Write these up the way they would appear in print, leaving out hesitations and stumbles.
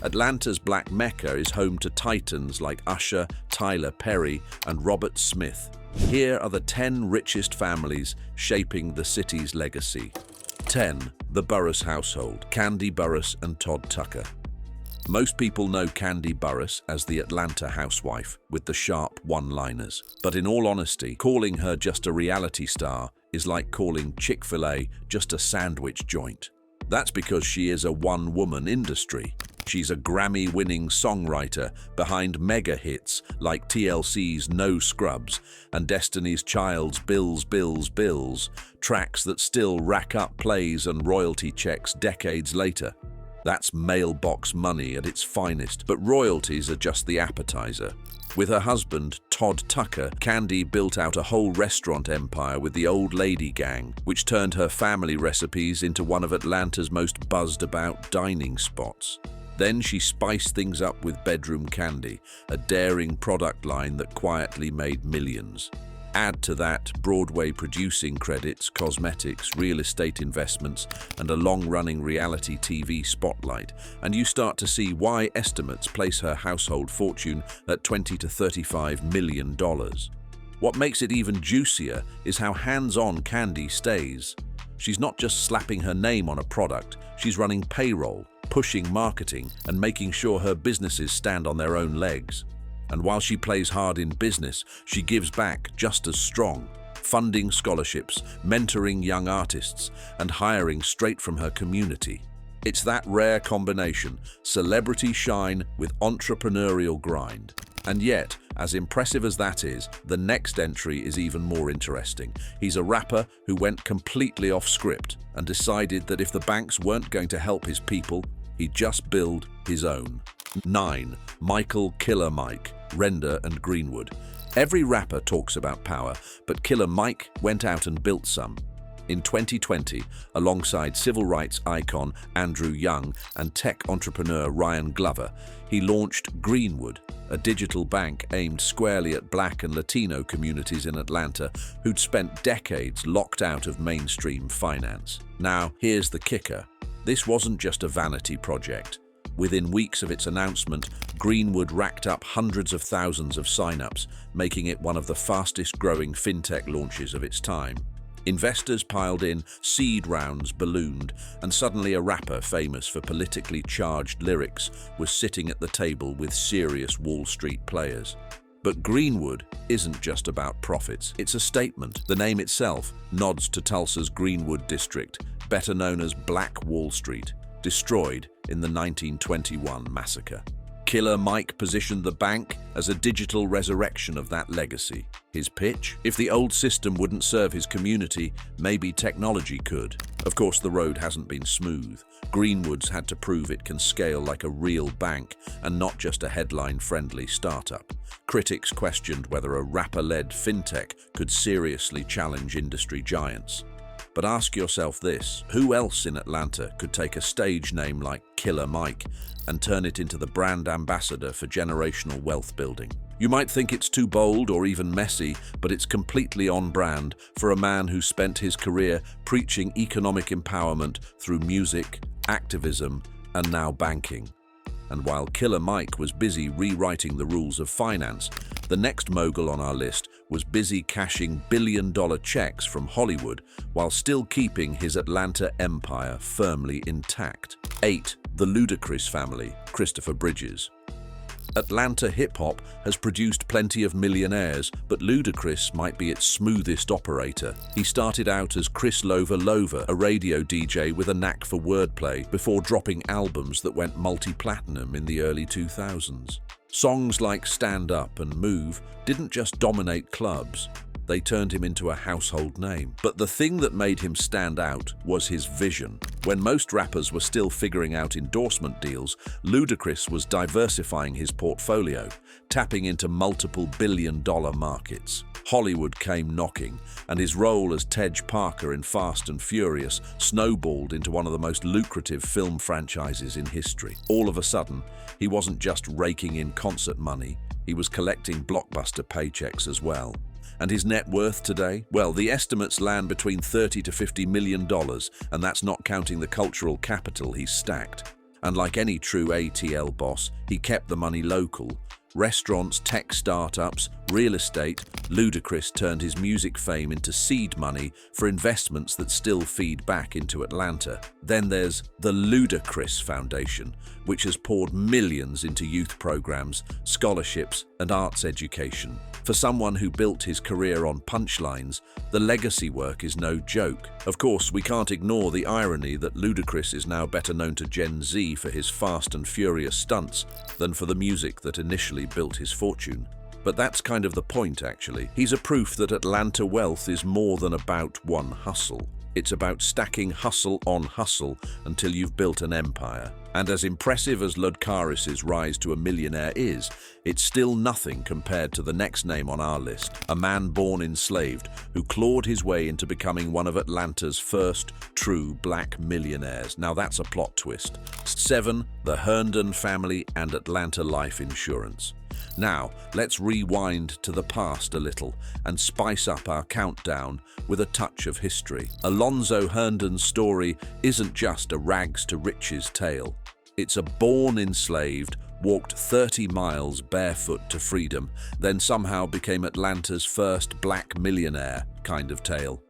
Atlanta's Black Mecca is home to titans like Usher, Tyler Perry, and Robert Smith. Here are the 10 richest families shaping the city's legacy. 10. The Burruss Household, Kandi Burruss and Todd Tucker. Most people know Kandi Burruss as the Atlanta housewife with the sharp one-liners. But in all honesty, calling her just a reality star is like calling Chick-fil-A just a sandwich joint. That's because she is a one-woman industry. She's a Grammy-winning songwriter behind mega hits like TLC's No Scrubs and Destiny's Child's Bills, Bills, Bills, tracks that still rack up plays and royalty checks decades later. That's mailbox money at its finest, but royalties are just the appetizer. With her husband, Todd Tucker, Kandi built out a whole restaurant empire with the Old Lady Gang, which turned her family recipes into one of Atlanta's most buzzed-about dining spots. Then she spiced things up with Bedroom Kandi, a daring product line that quietly made millions. Add to that Broadway producing credits, cosmetics, real estate investments, and a long-running reality TV spotlight, and you start to see why estimates place her household fortune at $20 to $35 million. What makes it even juicier is how hands-on Kandi stays. She's not just slapping her name on a product, she's running payroll, pushing marketing, and making sure her businesses stand on their own legs. And while she plays hard in business, she gives back just as strong, funding scholarships, mentoring young artists, and hiring straight from her community. It's that rare combination, celebrity shine with entrepreneurial grind. And yet, as impressive as that is, the next entry is even more interesting. He's a rapper who went completely off script and decided that if the banks weren't going to help his people, he'd just build his own. 9. Michael Killer Mike, Render and Greenwood. Every rapper talks about power, but Killer Mike went out and built some. In 2020, alongside civil rights icon Andrew Young and tech entrepreneur Ryan Glover, he launched Greenwood, a digital bank aimed squarely at Black and Latino communities in Atlanta who'd spent decades locked out of mainstream finance. Now, here's the kicker. This wasn't just a vanity project. Within weeks of its announcement, Greenwood racked up hundreds of thousands of signups, making it one of the fastest-growing fintech launches of its time. Investors piled in, seed rounds ballooned, and suddenly a rapper famous for politically charged lyrics was sitting at the table with serious Wall Street players. But Greenwood isn't just about profits, it's a statement. The name itself nods to Tulsa's Greenwood district, better known as Black Wall Street, destroyed in the 1921 massacre. Killer Mike positioned the bank as a digital resurrection of that legacy. His pitch? If the old system wouldn't serve his community, maybe technology could. Of course, the road hasn't been smooth. Greenwood's had to prove it can scale like a real bank and not just a headline-friendly startup. Critics questioned whether a rapper-led fintech could seriously challenge industry giants. But ask yourself this, who else in Atlanta could take a stage name like Killer Mike and turn it into the brand ambassador for generational wealth building? You might think it's too bold or even messy, but it's completely on brand for a man who spent his career preaching economic empowerment through music, activism, and now banking. And while Killer Mike was busy rewriting the rules of finance, the next mogul on our list was busy cashing billion-dollar checks from Hollywood while still keeping his Atlanta empire firmly intact. 8. The Ludacris Family, Christopher Bridges. Atlanta hip-hop has produced plenty of millionaires, but Ludacris might be its smoothest operator. He started out as Chris Lover Lover, a radio DJ with a knack for wordplay, before dropping albums that went multi-platinum in the early 2000s. Songs like Stand Up and Move didn't just dominate clubs, they turned him into a household name. But the thing that made him stand out was his vision. When most rappers were still figuring out endorsement deals, Ludacris was diversifying his portfolio, tapping into multiple billion-dollar markets. Hollywood came knocking, and his role as Tej Parker in Fast and Furious snowballed into one of the most lucrative film franchises in history. All of a sudden, he wasn't just raking in concert money, he was collecting blockbuster paychecks as well. And his net worth today? Well, the estimates land between $30 to $50 million, and that's not counting the cultural capital he's stacked. And like any true ATL boss, he kept the money local. Restaurants, tech startups, real estate. Ludacris turned his music fame into seed money for investments that still feed back into Atlanta. Then there's the Ludacris Foundation, which has poured millions into youth programs, scholarships, and arts education. For someone who built his career on punchlines, the legacy work is no joke. Of course, we can't ignore the irony that Ludacris is now better known to Gen Z for his fast and furious stunts than for the music that initially built his fortune. But that's kind of the point, actually. He's a proof that Atlanta wealth is more than about one hustle. It's about stacking hustle on hustle until you've built an empire. And as impressive as Ludacris's rise to a millionaire is, it's still nothing compared to the next name on our list, a man born enslaved who clawed his way into becoming one of Atlanta's first true black millionaires. Now that's a plot twist. 7. The Herndon Family and Atlanta Life Insurance. Now, let's rewind to the past a little and spice up our countdown with a touch of history. Alonzo Herndon's story isn't just a rags to riches tale. It's a born enslaved, walked 30 miles barefoot to freedom, then somehow became Atlanta's first black millionaire kind of tale.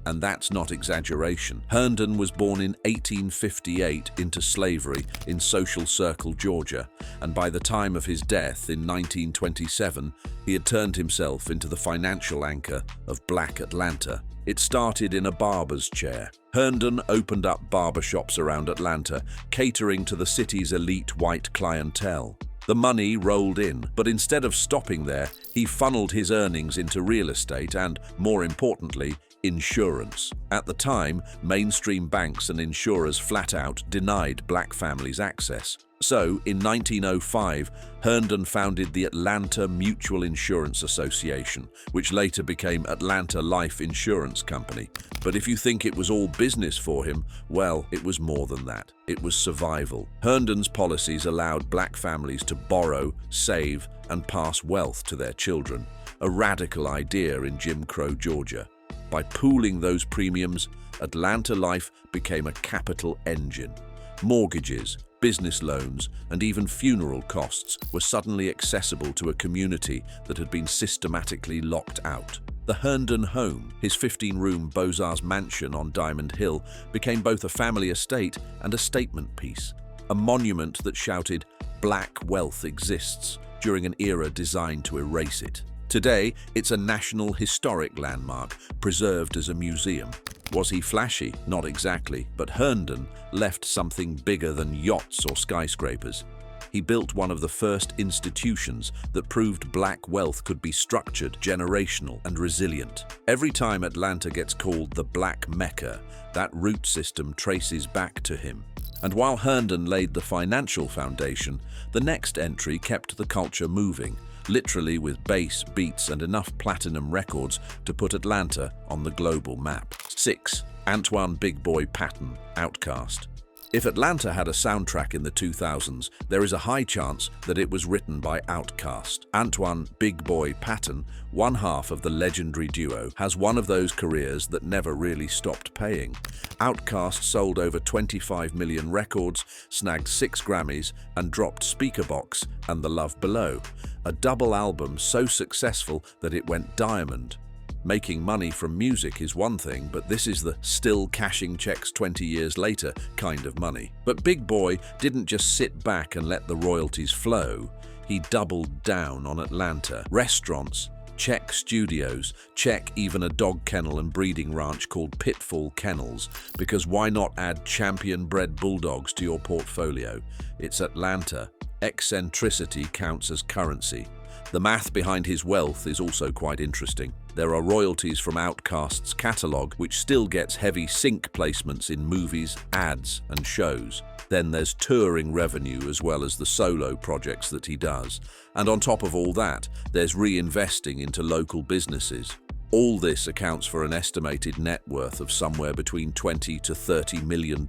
And that's not exaggeration. Herndon was born in 1858 into slavery in Social Circle, Georgia, and by the time of his death in 1927, he had turned himself into the financial anchor of Black Atlanta. It started in a barber's chair. Herndon opened up barbershops around Atlanta, catering to the city's elite white clientele. The money rolled in, but instead of stopping there, he funneled his earnings into real estate and, more importantly, insurance. At the time, mainstream banks and insurers flat out denied black families access. So, in 1905, Herndon founded the Atlanta Mutual Insurance Association, which later became Atlanta Life Insurance Company. But if you think it was all business for him, well, it was more than that. It was survival. Herndon's policies allowed black families to borrow, save, and pass wealth to their children, a radical idea in Jim Crow Georgia. By pooling those premiums, Atlanta Life became a capital engine. Mortgages, business loans, and even funeral costs were suddenly accessible to a community that had been systematically locked out. The Herndon home, his 15-room Beaux-Arts mansion on Diamond Hill, became both a family estate and a statement piece, a monument that shouted, "Black wealth exists," during an era designed to erase it. Today, it's a national historic landmark, preserved as a museum. Was he flashy? Not exactly, but Herndon left something bigger than yachts or skyscrapers. He built one of the first institutions that proved black wealth could be structured, generational, and resilient. Every time Atlanta gets called the Black Mecca, that root system traces back to him. And while Herndon laid the financial foundation, the next entry kept the culture moving, literally with bass, beats, and enough platinum records to put Atlanta on the global map. 6. Antoine Big Boy Patton, Outkast. If Atlanta had a soundtrack in the 2000s, there is a high chance that it was written by Outkast. Antoine Big Boy Patton, one half of the legendary duo, has one of those careers that never really stopped paying. Outkast sold over 25 million records, snagged 6 Grammys, and dropped Speakerbox and The Love Below, a double album so successful that it went diamond. Making money from music is one thing, but this is the still cashing checks 20 years later kind of money. But Big Boy didn't just sit back and let the royalties flow. He doubled down on Atlanta. Restaurants, check studios, check even a dog kennel and breeding ranch called Pitfall Kennels, because why not add champion-bred bulldogs to your portfolio? It's Atlanta. Eccentricity counts as currency. The math behind his wealth is also quite interesting. There are royalties from Outkast's catalogue, which still gets heavy sync placements in movies, ads, and shows. Then there's touring revenue as well as the solo projects that he does. And on top of all that, there's reinvesting into local businesses. All this accounts for an estimated net worth of somewhere between $20 to $30 million,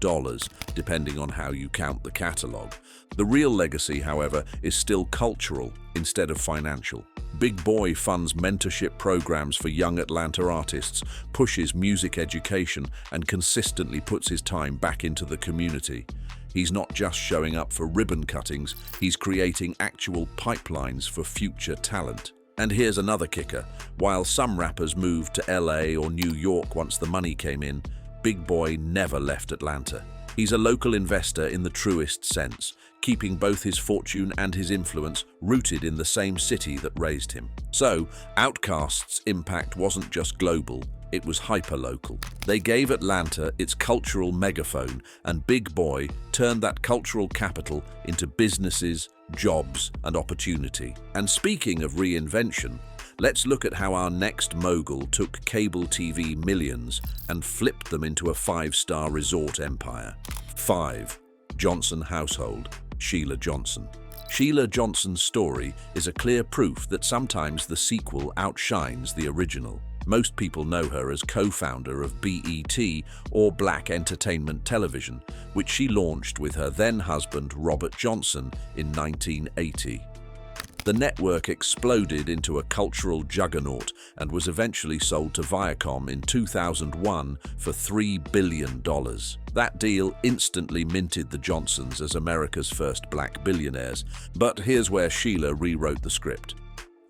depending on how you count the catalogue. The real legacy, however, is still cultural instead of financial. Big Boy funds mentorship programs for young Atlanta artists, pushes music education, and consistently puts his time back into the community. He's not just showing up for ribbon cuttings, he's creating actual pipelines for future talent. And here's another kicker. While some rappers moved to LA or New York once the money came in, Big Boy never left Atlanta. He's a local investor in the truest sense, keeping both his fortune and his influence rooted in the same city that raised him. So, Outkast's impact wasn't just global, it was hyper-local. They gave Atlanta its cultural megaphone, and Big Boy turned that cultural capital into businesses, jobs, and opportunity. And speaking of reinvention, let's look at how our next mogul took cable TV millions and flipped them into a 5-star resort empire. 5. Johnson Household, Sheila Johnson. Sheila Johnson's story is a clear proof that sometimes the sequel outshines the original. Most people know her as co-founder of BET, or Black Entertainment Television, which she launched with her then-husband Robert Johnson in 1980. The network exploded into a cultural juggernaut and was eventually sold to Viacom in 2001 for $3 billion. That deal instantly minted the Johnsons as America's first black billionaires. But here's where Sheila rewrote the script.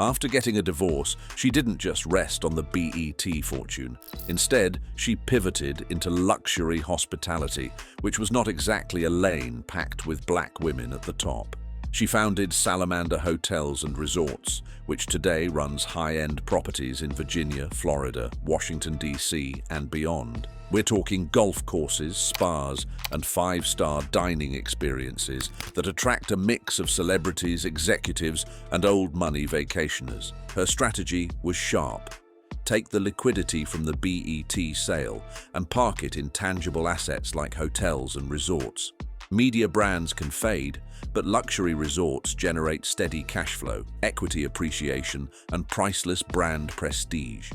After getting a divorce, she didn't just rest on the BET fortune. Instead, she pivoted into luxury hospitality, which was not exactly a lane packed with black women at the top. She founded Salamander Hotels and Resorts, which today runs high-end properties in Virginia, Florida, Washington, D.C., and beyond. We're talking golf courses, spas, and 5-star dining experiences that attract a mix of celebrities, executives, and old-money vacationers. Her strategy was sharp. Take the liquidity from the BET sale and park it in tangible assets like hotels and resorts. Media brands can fade, but luxury resorts generate steady cash flow, equity appreciation, and priceless brand prestige.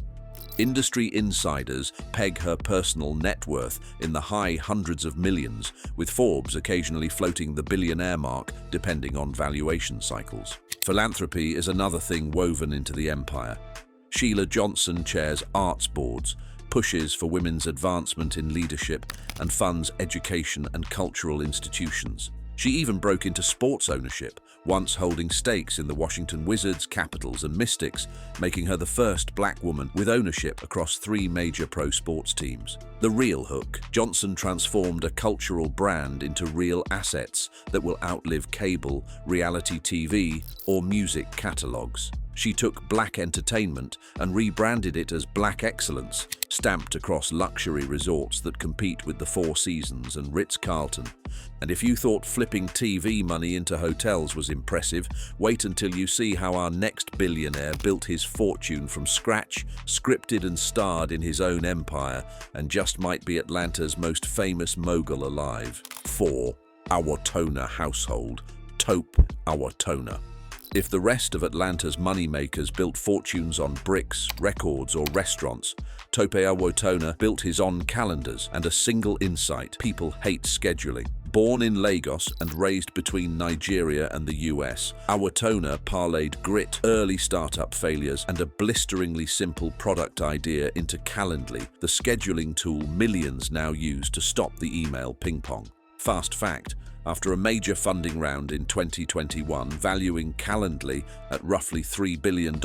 Industry insiders peg her personal net worth in the high hundreds of millions, with Forbes occasionally floating the billionaire mark depending on valuation cycles. Philanthropy is another thing woven into the empire. Sheila Johnson chairs arts boards, pushes for women's advancement in leadership, and funds education and cultural institutions. She even broke into sports ownership, once holding stakes in the Washington Wizards, Capitals, and Mystics, making her the first black woman with ownership across 3 major pro sports teams. The real hook. Johnson transformed a cultural brand into real assets that will outlive cable, reality TV, or music catalogs. She took Black Entertainment and rebranded it as Black Excellence, stamped across luxury resorts that compete with the Four Seasons and Ritz-Carlton. And if you thought flipping TV money into hotels was impressive, wait until you see how our next billionaire built his fortune from scratch, scripted and starred in his own empire, and just might be Atlanta's most famous mogul alive. 4. Awotona Household, Tope Awotona. If the rest of Atlanta's moneymakers built fortunes on bricks, records, or restaurants, Tope Awotona built his on calendars and a single insight: people hate scheduling. Born in Lagos and raised between Nigeria and the US, Awotona parlayed grit, early startup failures, and a blisteringly simple product idea into Calendly, the scheduling tool millions now use to stop the email ping-pong. Fast fact: after a major funding round in 2021 valuing Calendly at roughly $3 billion,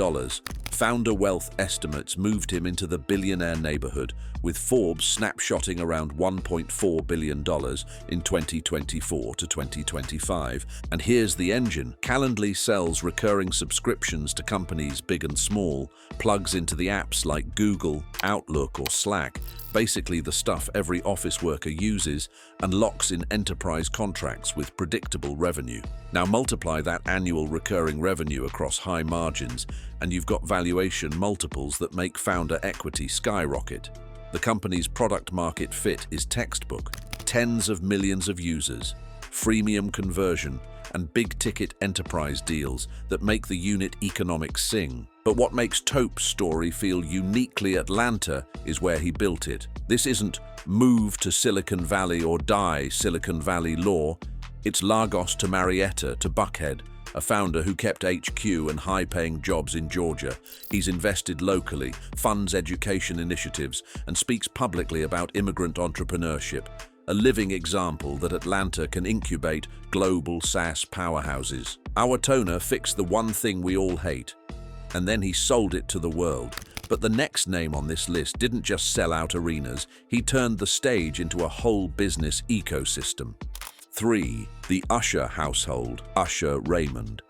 founder wealth estimates moved him into the billionaire neighborhood, with Forbes snapshotting around $1.4 billion in 2024 to 2025. And here's the engine. Calendly sells recurring subscriptions to companies big and small, plugs into the apps like Google, Outlook, or Slack, basically the stuff every office worker uses, and locks in enterprise contracts with predictable revenue. Now multiply that annual recurring revenue across high margins, and you've got valuation multiples that make founder equity skyrocket. The company's product market fit is textbook: tens of millions of users, freemium conversion, and big-ticket enterprise deals that make the unit economics sing. But what makes Tope's story feel uniquely Atlanta is where he built it. This isn't move to Silicon Valley or die Silicon Valley law. It's Lagos to Marietta to Buckhead, a founder who kept HQ and high-paying jobs in Georgia. He's invested locally, funds education initiatives, and speaks publicly about immigrant entrepreneurship. a living example that Atlanta can incubate global SaaS powerhouses. Awotona fixed the one thing we all hate, and then he sold it to the world. But the next name on this list didn't just sell out arenas, he turned the stage into a whole business ecosystem. 3. The Usher Household, Usher Raymond.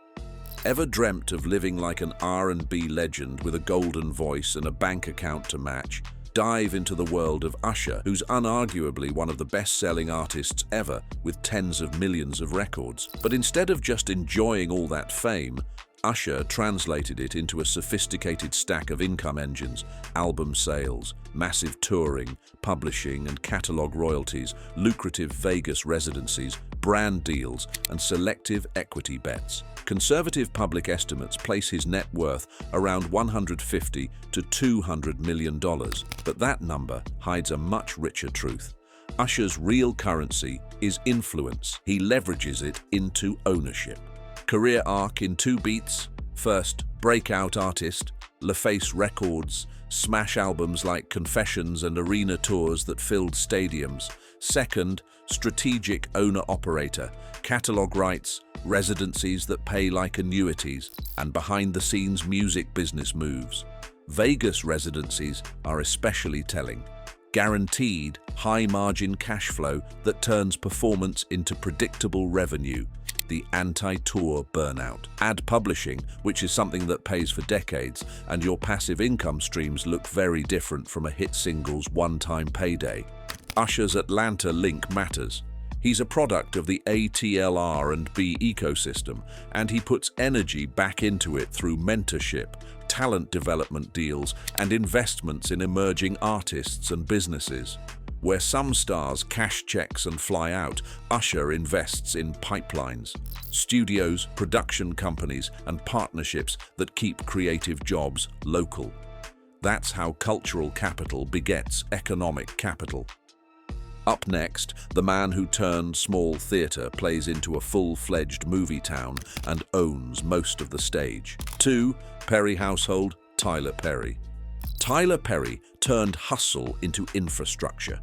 Ever dreamt of living like an R&B legend with a golden voice and a bank account to match? Dive into the world of Usher, who's unarguably one of the best-selling artists ever, with tens of millions of records. But instead of just enjoying all that fame, Usher translated it into a sophisticated stack of income engines: album sales, massive touring, publishing and catalog royalties, lucrative Vegas residencies, brand deals, and selective equity bets. Conservative public estimates place his net worth around $150 to $200 million, but that number hides a much richer truth. Usher's real currency is influence. He leverages it into ownership. Career arc in 2 beats. First, breakout artist, LaFace Records, smash albums like Confessions and arena tours that filled stadiums. Second, strategic owner-operator, catalog rights, residencies that pay like annuities, and behind-the-scenes music business moves. Vegas residencies are especially telling. Guaranteed, high-margin cash flow that turns performance into predictable revenue. The anti-tour burnout. Ad publishing, which is something that pays for decades, and your passive income streams look very different from a hit single's one-time payday. Usher's Atlanta link matters. He's a product of the ATL&B ecosystem, and he puts energy back into it through mentorship, talent development deals, and investments in emerging artists and businesses. Where some stars cash checks and fly out, Usher invests in pipelines, studios, production companies, and partnerships that keep creative jobs local. That's how cultural capital begets economic capital. Up next, the man who turned small theater plays into a full-fledged movie town and owns most of the stage. 2. Perry Household, Tyler Perry. Tyler Perry turned hustle into infrastructure.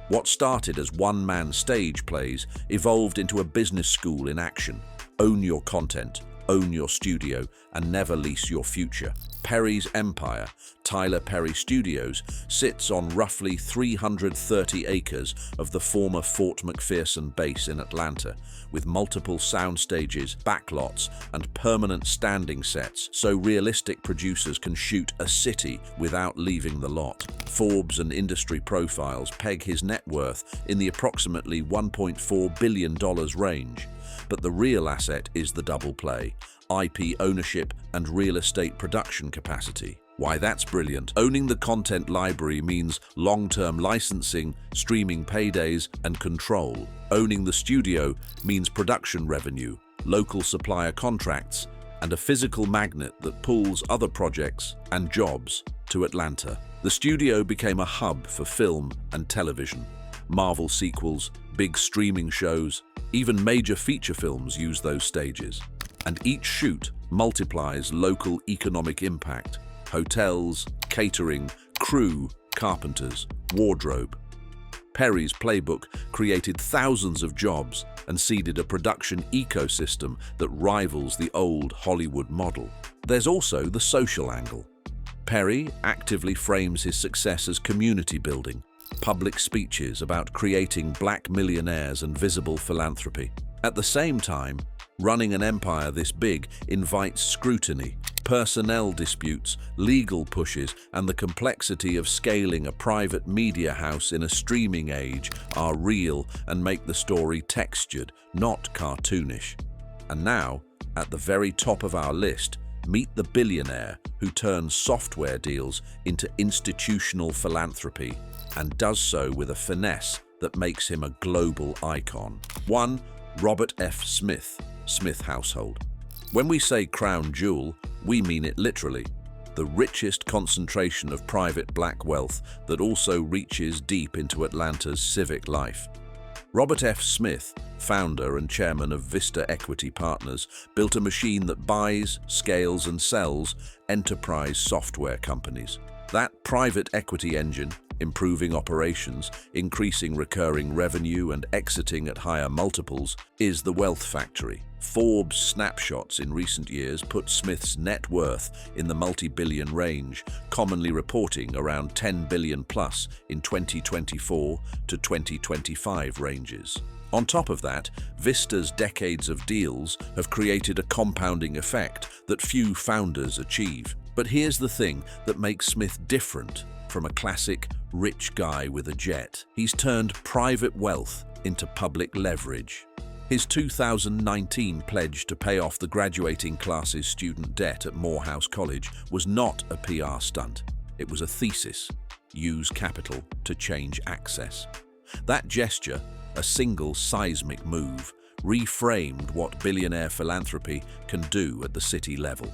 What started as one-man stage plays evolved into a business school in action. Own your content, own your studio, and never lease your future. Perry's empire, Tyler Perry Studios, sits on roughly 330 acres of the former Fort McPherson base in Atlanta, with multiple sound stages, backlots, and permanent standing sets, so realistic producers can shoot a city without leaving the lot. Forbes and industry profiles peg his net worth in the approximately $1.4 billion range. But the real asset is the double play: IP ownership and real estate production capacity. Why that's brilliant. Owning the content library means long-term licensing, streaming paydays, and control. Owning the studio means production revenue, local supplier contracts, and a physical magnet that pulls other projects and jobs to Atlanta. The studio became a hub for film and television. Marvel sequels, big streaming shows, even major feature films use those stages. And each shoot multiplies local economic impact: hotels, catering, crew, carpenters, wardrobe. Perry's playbook created thousands of jobs and seeded a production ecosystem that rivals the old Hollywood model. There's also the social angle. Perry actively frames his success as community building, public speeches about creating Black millionaires and visible philanthropy. At the same time, running an empire this big invites scrutiny. Personnel disputes, legal pushes, and the complexity of scaling a private media house in a streaming age are real and make the story textured, not cartoonish. And now, at the very top of our list, meet the billionaire who turns software deals into institutional philanthropy, and does so with a finesse that makes him a global icon. 1. Robert F. Smith, Smith Household. When we say crown jewel, we mean it literally. The richest concentration of private black wealth that also reaches deep into Atlanta's civic life. Robert F. Smith, founder and chairman of Vista Equity Partners, built a machine that buys, scales, and sells enterprise software companies. That private equity engine, improving operations, increasing recurring revenue, and exiting at higher multiples, is the wealth factory. Forbes snapshots in recent years put Smith's net worth in the multi-billion range, commonly reporting around 10 billion plus in 2024 to 2025 ranges. On top of that, Vista's decades of deals have created a compounding effect that few founders achieve. But here's the thing that makes Smith different from a classic rich guy with a jet. He's turned private wealth into public leverage. His 2019 pledge to pay off the graduating class's student debt at Morehouse College was not a PR stunt. It was a thesis: use capital to change access. That gesture, a single seismic move, reframed what billionaire philanthropy can do at the city level.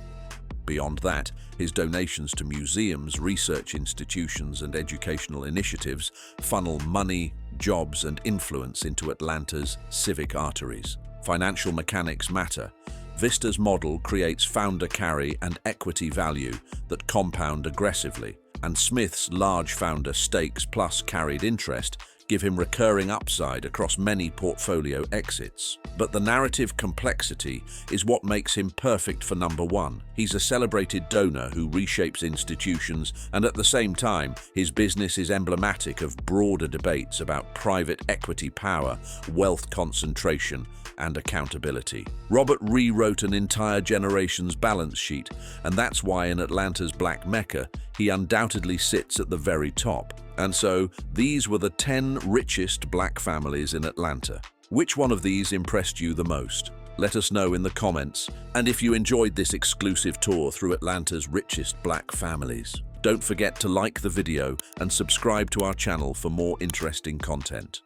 Beyond that, his donations to museums, research institutions, and educational initiatives funnel money, jobs, and influence into Atlanta's civic arteries. Financial mechanics matter. Vista's model creates founder carry and equity value that compound aggressively, and Smith's large founder stakes plus carried interest give him recurring upside across many portfolio exits. But the narrative complexity is what makes him perfect for number one. He's a celebrated donor who reshapes institutions, and at the same time, his business is emblematic of broader debates about private equity power, wealth concentration, and accountability. Robert rewrote an entire generation's balance sheet, and that's why in Atlanta's Black Mecca, he undoubtedly sits at the very top. And so, these were the 10 richest black families in Atlanta. Which one of these impressed you the most? Let us know in the comments. And if you enjoyed this exclusive tour through Atlanta's richest black families, don't forget to like the video and subscribe to our channel for more interesting content.